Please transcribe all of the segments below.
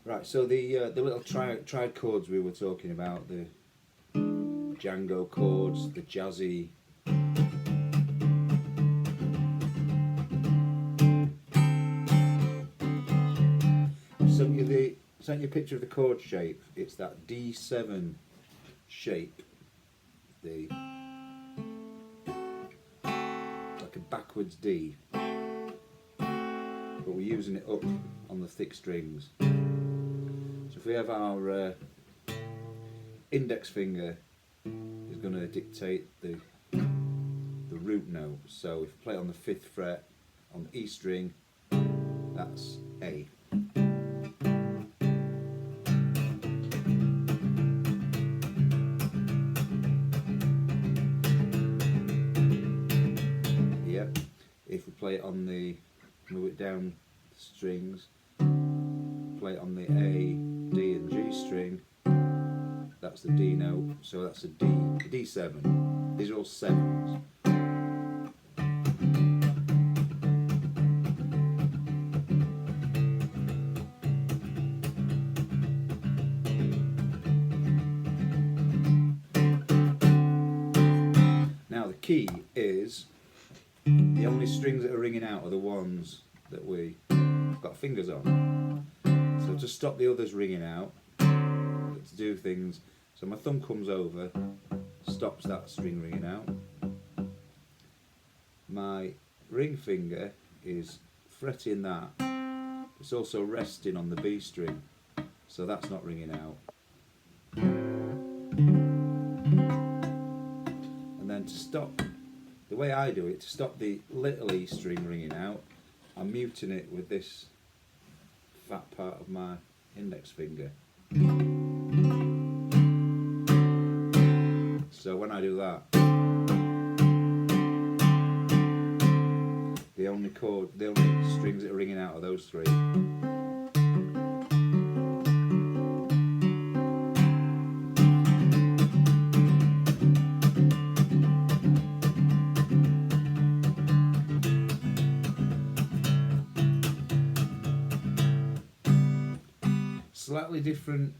Right, so the little triad chords we were talking about, the Django chords, the jazzy. Sent you a picture of the chord shape. It's that D7 shape, the like a backwards D, but we're using it up on the thick strings. So if we have our index finger is going to dictate the root note. So if we play it on the 5th fret on the E string, that's A. Yep. If we play it on the, move it down strings, play it on the A, D and G string, that's the D note, so that's a D7. These are all sevens. Now the key is, the only strings that are ringing out are the ones that we've got fingers on. So to stop the others ringing out, to do things, so my thumb comes over, stops that string ringing out. My ring finger is fretting that. It's also resting on the B string, so that's not ringing out. And then to stop, the way I do it, to stop the little E string ringing out, I'm muting it with this fat part of my index finger. So when I do that, the only strings that are ringing out are those three. Slightly different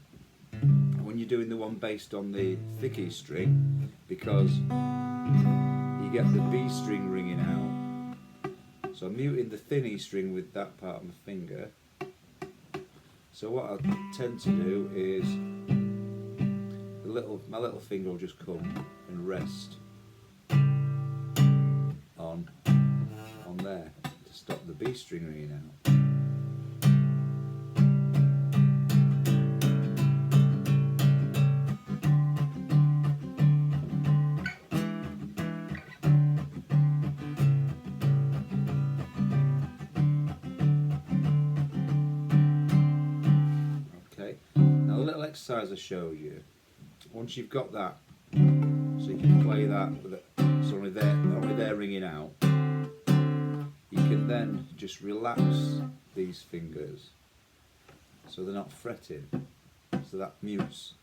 when you're doing the one based on the thick E string, because you get the B string ringing out. So I'm muting the thin E string with that part of my finger. So what I tend to do is my little finger will just come and rest on there to stop the B string ringing out. Now the little exercise I showed you, once you've got that, so you can play that with it, it's only there ringing out, you can then just relax these fingers so they're not fretting, so that mutes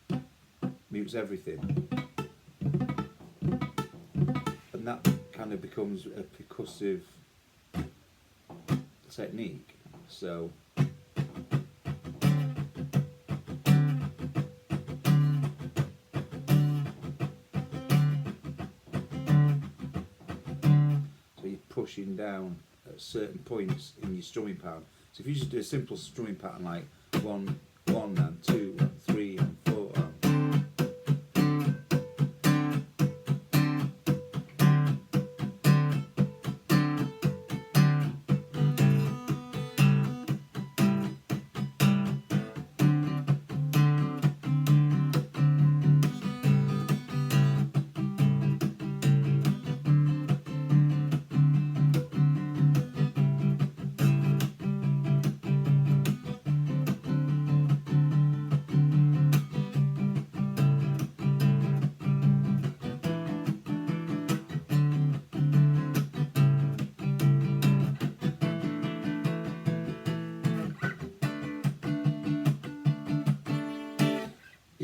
everything, and that kind of becomes a percussive technique. So pushing down at certain points in your strumming pattern. So if you just do a simple strumming pattern like 1, 1 and 2 and 3 and 4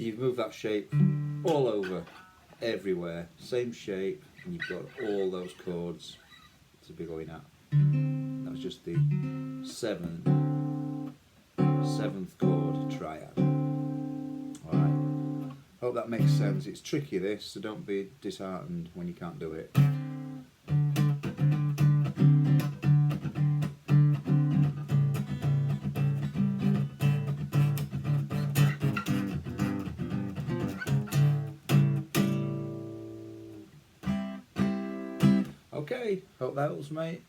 you've moved that shape all over, everywhere, same shape, and you've got all those chords to be going at. That was just the seventh chord, Hope that makes sense. It's tricky this, so don't be disheartened when you can't do it. Okay, hope that helps, mate.